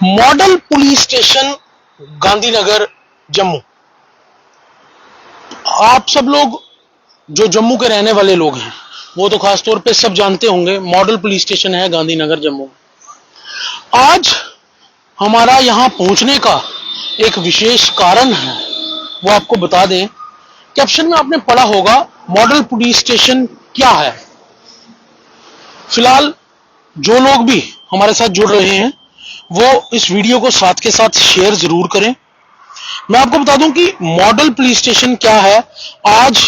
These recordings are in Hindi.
Model police station Gandhinagar Jammu. आप सब लोग जो जम्मू के रहने वाले लोग हैं वो तो खासतौर पे सब जानते होंगे, मॉडल पुलिस स्टेशन है गांधीनगर जम्मू। आज हमारा यहां पहुंचने का एक विशेष कारण है, वो आपको बता दें। कैप्शन में आपने पढ़ा होगा मॉडल पुलिस स्टेशन क्या है। फिलहाल जो लोग भी हमारे साथ जुड़ रहे हैं वो इस वीडियो को साथ के साथ शेयर जरूर करें। मैं आपको बता दूं कि मॉडल पुलिस स्टेशन क्या है। आज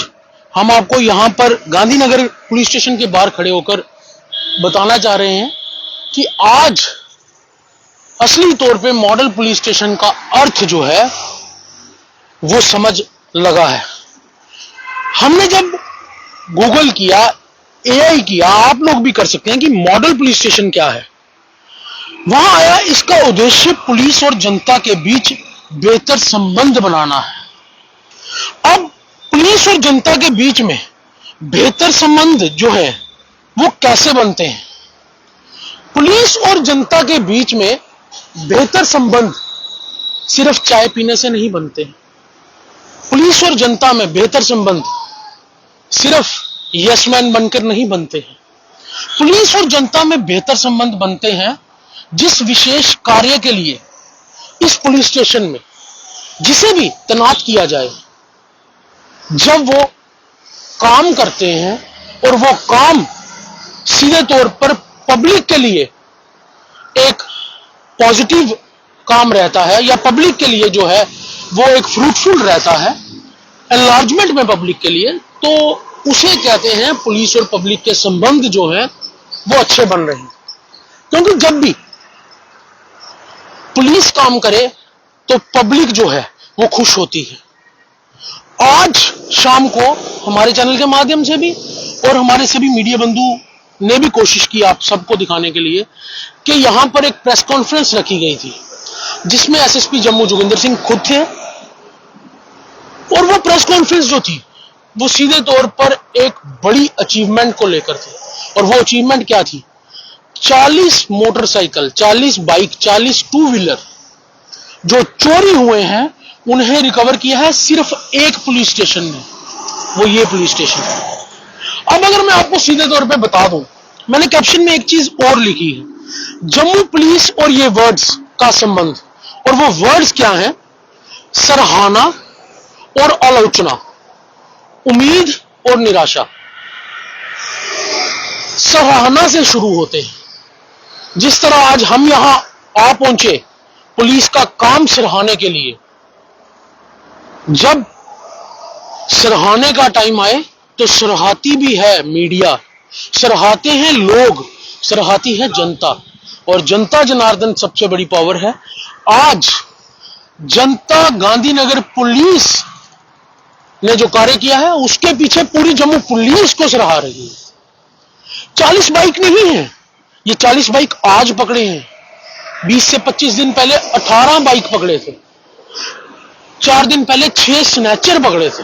हम आपको यहां पर गांधीनगर पुलिस स्टेशन के बाहर खड़े होकर बताना चाह रहे हैं कि आज असली तौर पे मॉडल पुलिस स्टेशन का अर्थ जो है वो समझ लगा है। हमने जब गूगल किया, एआई किया, आप लोग भी कर सकते हैं कि मॉडल पुलिस स्टेशन क्या है, वहां आया इसका उद्देश्य पुलिस और जनता के बीच बेहतर संबंध बनाना है। अब पुलिस और जनता के बीच में बेहतर संबंध जो है वो कैसे बनते हैं? पुलिस और जनता के बीच में बेहतर संबंध सिर्फ चाय पीने से नहीं बनते। पुलिस और जनता में बेहतर संबंध सिर्फ यसमैन बनकर नहीं बनते हैं। पुलिस और जनता में बेहतर संबंध बनते हैं जिस विशेष कार्य के लिए इस पुलिस स्टेशन में जिसे भी तैनात किया जाए, जब वो काम करते हैं और वो काम सीधे तौर पर पब्लिक के लिए एक पॉजिटिव काम रहता है या पब्लिक के लिए जो है वो एक फ्रूटफुल रहता है, एनलार्जमेंट में पब्लिक के लिए, तो उसे कहते हैं पुलिस और पब्लिक के संबंध जो है वो अच्छे बन रहे हैं। क्योंकि जब भी पुलिस काम करे तो पब्लिक जो है वो खुश होती है। आज शाम को हमारे चैनल के माध्यम से भी और हमारे सभी मीडिया बंधु ने भी कोशिश की आप सबको दिखाने के लिए कि यहां पर एक प्रेस कॉन्फ्रेंस रखी गई थी जिसमें एसएसपी जम्मू जोगिंदर सिंह खुद थे। और वो प्रेस कॉन्फ्रेंस जो थी वो सीधे तौर पर एक बड़ी अचीवमेंट को लेकर थी। और वो अचीवमेंट क्या थी? 40 मोटरसाइकिल, 40 बाइक, 40 टू व्हीलर जो चोरी हुए हैं उन्हें रिकवर किया है सिर्फ एक पुलिस स्टेशन में, वो ये पुलिस स्टेशन है। अब अगर मैं आपको सीधे तौर पे बता दूं, मैंने कैप्शन में एक चीज और लिखी है, जम्मू पुलिस और ये वर्ड्स का संबंध। और वो वर्ड्स क्या हैं? सराहना और आलोचना, उम्मीद और निराशा। सराहना से शुरू होते हैं। जिस तरह आज हम यहां आ पहुंचे पुलिस का काम सराहने के लिए, जब सराहने का टाइम आए तो सराहती भी है मीडिया, सराहते हैं लोग, सराहती है जनता। और जनता जनार्दन सबसे बड़ी पावर है। आज जनता गांधीनगर पुलिस ने जो कार्य किया है उसके पीछे पूरी जम्मू पुलिस को सराहा रही है। 40 बाइक नहीं है, ये 40 बाइक आज पकड़े हैं। 20 से 25 दिन पहले 18 बाइक पकड़े थे। 4 दिन पहले 6 स्नैचर पकड़े थे।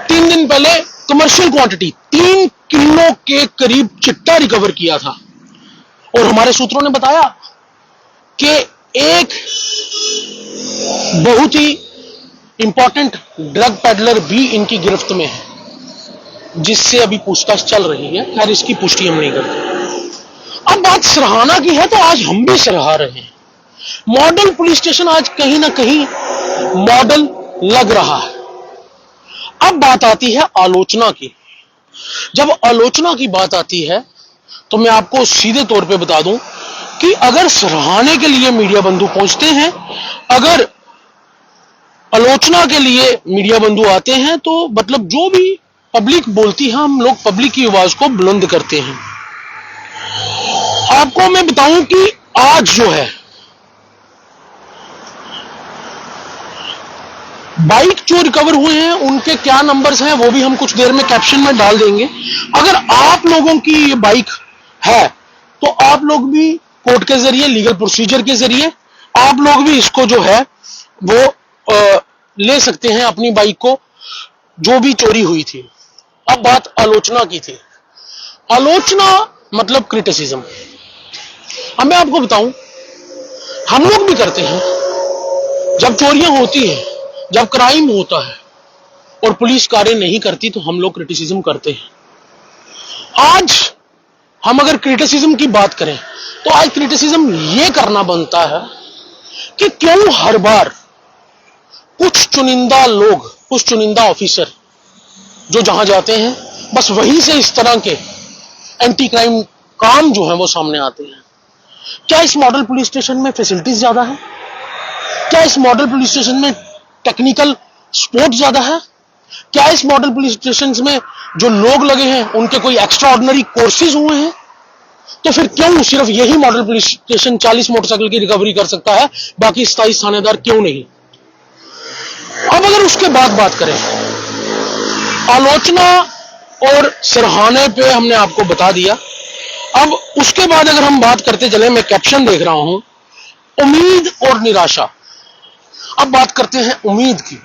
3 दिन पहले कमर्शियल क्वांटिटी 3 किलो के करीब चिट्टा रिकवर किया था। और हमारे सूत्रों ने बताया कि एक बहुत ही इंपॉर्टेंट ड्रग पेडलर भी इनकी गिरफ्त में है, जिससे अभी पूछताछ चल रही है। खैर इसकी पुष्टि हम नहीं करते। अब बात सराहना की है तो आज हम भी सराहा रहे हैं। मॉडल पुलिस स्टेशन आज कहीं ना कहीं मॉडल लग रहा है। अब बात आती है आलोचना की। जब आलोचना की बात आती है तो मैं आपको सीधे तौर पे बता दूं कि अगर सराहने के लिए मीडिया बंधु पहुंचते हैं, अगर आलोचना के लिए मीडिया बंधु आते हैं, तो मतलब जो भी पब्लिक बोलती है हम लोग पब्लिक की आवाज को बुलंद करते हैं। आपको मैं बताऊं कि आज जो है बाइक जो रिकवर हुए हैं उनके क्या नंबर्स हैं वो भी हम कुछ देर में कैप्शन में डाल देंगे। अगर आप लोगों की ये बाइक है तो आप लोग भी कोर्ट के जरिए, लीगल प्रोसीजर के जरिए आप लोग भी इसको जो है वो ले सकते हैं, अपनी बाइक को जो भी चोरी हुई थी। अब बात आलोचना की थी। आलोचना मतलब क्रिटिसिज्म। अब मैं आपको बताऊं, हम लोग भी करते हैं। जब चोरियां होती हैं, जब क्राइम होता है और पुलिस कार्य नहीं करती तो हम लोग क्रिटिसिज्म करते हैं। आज हम अगर क्रिटिसिज्म की बात करें तो आज क्रिटिसिज्म ये करना बनता है कि क्यों हर बार कुछ चुनिंदा लोग, कुछ चुनिंदा ऑफिसर जो जहां जाते हैं बस वहीं से इस तरह के एंटी क्राइम काम जो है वो सामने आते हैं। क्या इस मॉडल पुलिस स्टेशन में फैसिलिटीज ज्यादा है? क्या इस मॉडल पुलिस स्टेशन में टेक्निकल सपोर्ट ज्यादा है? क्या इस मॉडल पुलिस स्टेशन में जो लोग लगे हैं उनके कोई एक्स्ट्रा ऑर्डिनरी कोर्सेज हुए हैं? तो फिर क्यों सिर्फ यही मॉडल पुलिस स्टेशन 40 मोटरसाइकिल की रिकवरी कर सकता है, बाकी 27 थानेदार क्यों नहीं? अब अगर उसके बाद बात करें, आलोचना और सराहने पे हमने आपको बता दिया। अब उसके बाद अगर हम बात करते चले, मैं कैप्शन देख रहा हूं, उम्मीद और निराशा। अब बात करते हैं उम्मीद की।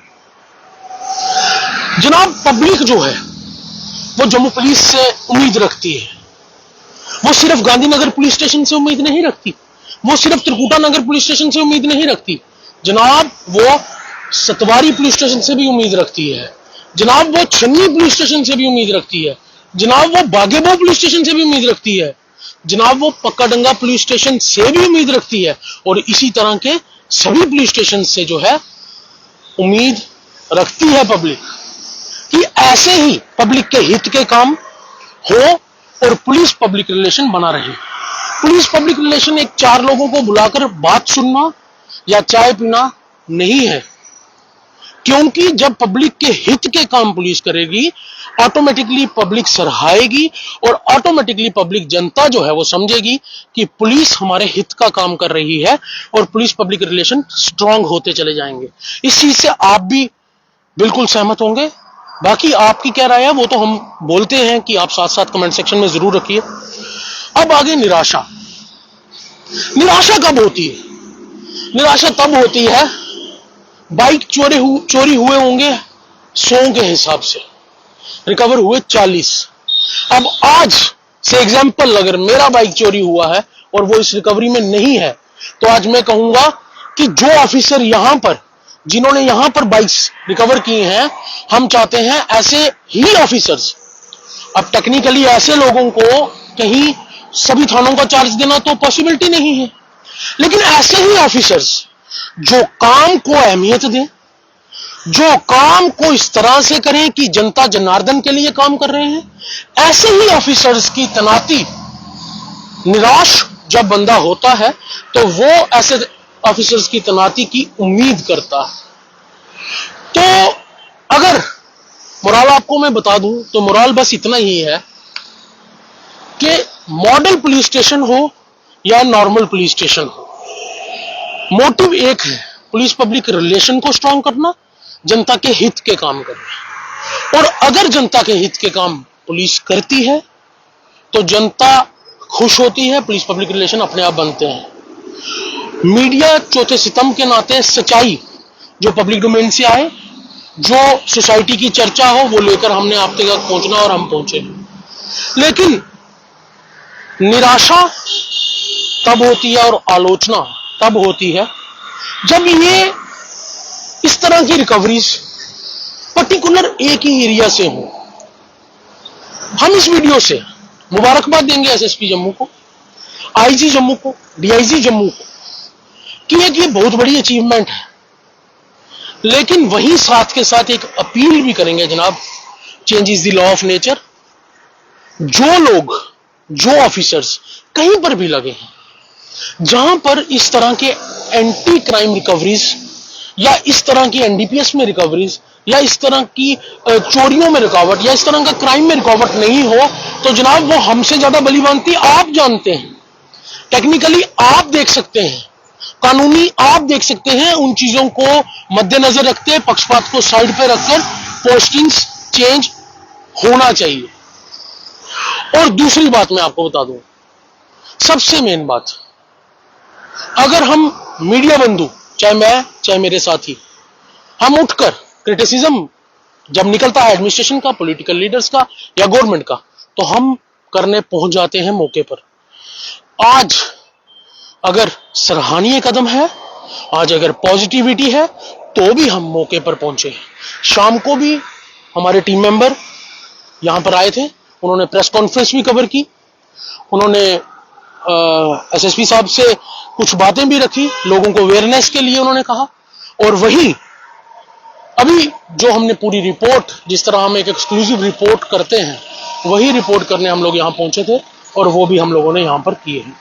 जनाब, पब्लिक जो है वो जम्मू पुलिस से उम्मीद रखती है। वो सिर्फ गांधीनगर पुलिस स्टेशन से उम्मीद नहीं रखती, वो सिर्फ त्रिकुटा नगर पुलिस स्टेशन से उम्मीद नहीं रखती जनाब, वो सतवारी पुलिस स्टेशन से भी उम्मीद रखती है जनाब, वो छन्नी पुलिस स्टेशन से भी उम्मीद रखती है जनाब, वो बागेबो पुलिस स्टेशन से भी उम्मीद रखती है जनाब, वो पक्काडंगा पुलिस स्टेशन से भी उम्मीद रखती है। और इसी तरह के सभी पुलिस स्टेशन से जो है उम्मीद रखती है पब्लिक कि ऐसे ही पब्लिक के हित के काम हो और पुलिस पब्लिक रिलेशन बना रहे। पुलिस पब्लिक रिलेशन एक 4 लोगों को बुलाकर बात सुनना या चाय पीना नहीं है, क्योंकि जब पब्लिक के हित के काम पुलिस करेगी ऑटोमेटिकली पब्लिक सराहेगी और ऑटोमेटिकली पब्लिक, जनता जो है वो समझेगी कि पुलिस हमारे हित का काम कर रही है और पुलिस पब्लिक रिलेशन स्ट्रांग होते चले जाएंगे। इस चीज से आप भी बिल्कुल सहमत होंगे। बाकी आपकी क्या राय है वो तो हम बोलते हैं कि आप साथ साथ कमेंट सेक्शन में जरूर रखिए। अब आगे निराशा। निराशा कब होती है? निराशा तब होती है, बाइक चोरी हुए होंगे 100 के हिसाब से, रिकवर हुए 40। अब आज से एग्जांपल, अगर मेरा बाइक चोरी हुआ है और वो इस रिकवरी में नहीं है तो आज मैं कहूंगा कि जो ऑफिसर यहां पर, जिन्होंने यहां पर बाइक्स रिकवर की हैं, हम चाहते हैं ऐसे ही ऑफिसर्स। अब टेक्निकली ऐसे लोगों को कहीं सभी थानों का चार्ज देना तो पॉसिबिलिटी नहीं है, लेकिन ऐसे ही ऑफिसर्स जो काम को अहमियत दें, जो काम को इस तरह से करें कि जनता जनार्दन के लिए काम कर रहे हैं, ऐसे ही ऑफिसर्स की तैनाती, निराश जब बंदा होता है तो वो ऐसे ऑफिसर्स की तैनाती की उम्मीद करता है। तो अगर मोराल आपको मैं बता दूं तो मोराल बस इतना ही है कि मॉडल पुलिस स्टेशन हो या नॉर्मल पुलिस स्टेशन हो, मोटिव एक है, पुलिस पब्लिक रिलेशन को स्ट्रांग करना, जनता के हित के काम करना। और अगर जनता के हित के काम पुलिस करती है तो जनता खुश होती है, पुलिस पब्लिक रिलेशन अपने आप बनते हैं। मीडिया चौथे सितम के नाते सच्चाई जो पब्लिक डोमेन से आए, जो सोसाइटी की चर्चा हो, वो लेकर हमने आप तक पहुंचना और हम पहुंचे। लेकिन निराशा तब होती है और आलोचना तब होती है जब ये इस तरह की रिकवरीज पर्टिकुलर एक ही एरिया से हो। हम इस वीडियो से मुबारकबाद देंगे एसएसपी जम्मू को, आईजी जम्मू को, डीआईजी जम्मू को कि ये बहुत बड़ी अचीवमेंट है, लेकिन वहीं साथ के साथ एक अपील भी करेंगे, जनाब, change is the law of nature. जो लोग, जो ऑफिसर्स कहीं पर भी लगे हैं जहां पर इस तरह के एंटी क्राइम रिकवरीज या इस तरह की एनडीपीएस में रिकवरीज या इस तरह की चोरियों में रुकावट या इस तरह का क्राइम में रुकावट नहीं हो, तो जनाब वो हमसे ज्यादा भली भांति आप जानते हैं, टेक्निकली आप देख सकते हैं, कानूनी आप देख सकते हैं। उन चीजों को मद्देनजर रखते हैं, पक्षपात को साइड पे रखकर पोस्टिंग्स चेंज होना चाहिए। और दूसरी बात मैं आपको बता दूं, सबसे मेन बात, अगर हम मीडिया बंधु, चाहे मैं चाहे मेरे साथी, हम उठकर क्रिटिसिज्म जब निकलता है एडमिनिस्ट्रेशन का, पॉलिटिकल लीडर्स का या गवर्नमेंट का, तो हम करने पहुंच जाते हैं मौके पर। आज अगर सराहनीय कदम है, आज अगर पॉजिटिविटी है, तो भी हम मौके पर पहुंचे। शाम को भी हमारे टीम मेंबर यहां पर आए थे, उन्होंने प्रेस कॉन्फ्रेंस भी कवर की, उन्होंने एसएसपी साहब से कुछ बातें भी रखी, लोगों को अवेयरनेस के लिए उन्होंने कहा। और वही अभी जो हमने पूरी रिपोर्ट, जिस तरह हम एक एक्सक्लूसिव रिपोर्ट करते हैं, वही रिपोर्ट करने हम लोग यहां पहुंचे थे और वो भी हम लोगों ने यहां पर किए हैं।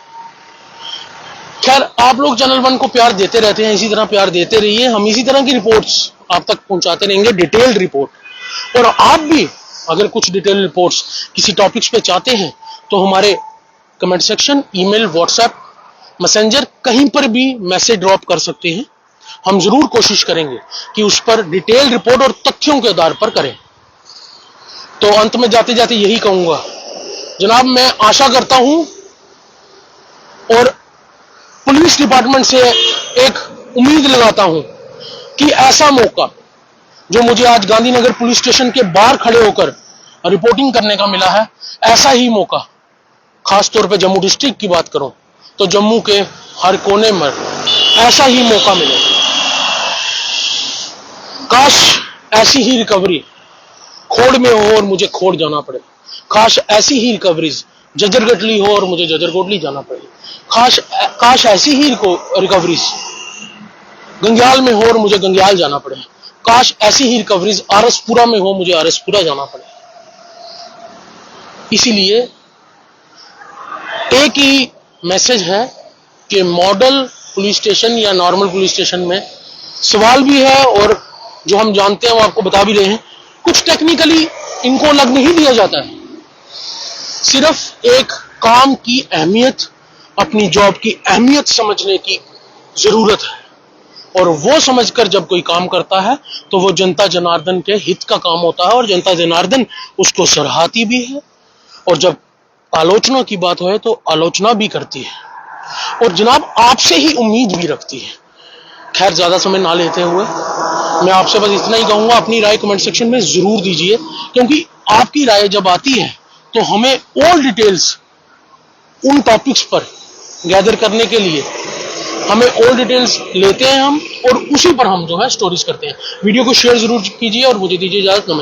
खैर, आप लोग चैनल 1 को प्यार देते रहते हैं, इसी तरह प्यार देते रहिए। हम इसी तरह की रिपोर्ट्स आप तक पहुंचाते रहेंगे, डिटेल्ड रिपोर्ट। और आप भी अगर कुछ डिटेल रिपोर्ट्स किसी टॉपिक्स पे चाहते हैं तो हमारे comment section, email, WhatsApp, messenger, कहीं पर भी मैसेज ड्रॉप कर सकते हैं। हम जरूर कोशिश करेंगे कि उस पर डिटेल रिपोर्ट और तथ्यों के आधार पर करें। तो अंत में जाते जाते यही कहूंगा जनाब, मैं आशा करता हूं और पुलिस डिपार्टमेंट से एक उम्मीद लगाता हूं कि ऐसा मौका जो मुझे आज गांधीनगर पुलिस स्टेशन के बाहर खड़े होकर रिपोर्टिंग करने का मिला है, ऐसा ही मौका, खास तौर पे जम्मू डिस्ट्रिक्ट की बात करूं तो जम्मू के हर कोने में ऐसा ही मौका मिले। काश ऐसी ही रिकवरी खोड़ में हो और मुझे खोड़ जाना पड़े। काश ऐसी ही रिकवरीज जजरगटली हो और मुझे जजरकोटली जाना पड़े। काश ऐसी ही रिकवरीज गंग्याल में हो और मुझे गंग्याल जाना पड़े। काश ऐसी ही रिकवरीज आरसपुरा में हो, मुझे आरसपुरा जाना पड़े। इसीलिए एक ही मैसेज है कि मॉडल पुलिस स्टेशन या नॉर्मल पुलिस स्टेशन में सवाल भी है और जो हम जानते हैं वो आपको बता भी रहे हैं। कुछ टेक्निकली इनको लग नहीं दिया जाता है, सिर्फ एक काम की अहमियत, अपनी जॉब की अहमियत समझने की जरूरत है। और वो समझकर जब कोई काम करता है तो वो जनता जनार्दन के हित का काम होता है और जनता जनार्दन उसको सराहती भी है। और जब आलोचना की बात हो तो आलोचना भी करती है और जनाब आपसे ही उम्मीद भी रखती है। खैर, ज्यादा समय ना लेते हुए मैं आपसे बस इतना ही कहूंगा, अपनी राय कमेंट सेक्शन में जरूर दीजिए, क्योंकि आपकी राय जब आती है तो हमें और डिटेल्स उन टॉपिक्स पर गैदर करने के लिए हमें और डिटेल्स लेते हैं हम, और उसी पर हम जो है स्टोरीज करते हैं। वीडियो को शेयर जरूर कीजिए और मुझे दीजिए इजाजत। नमस्कार।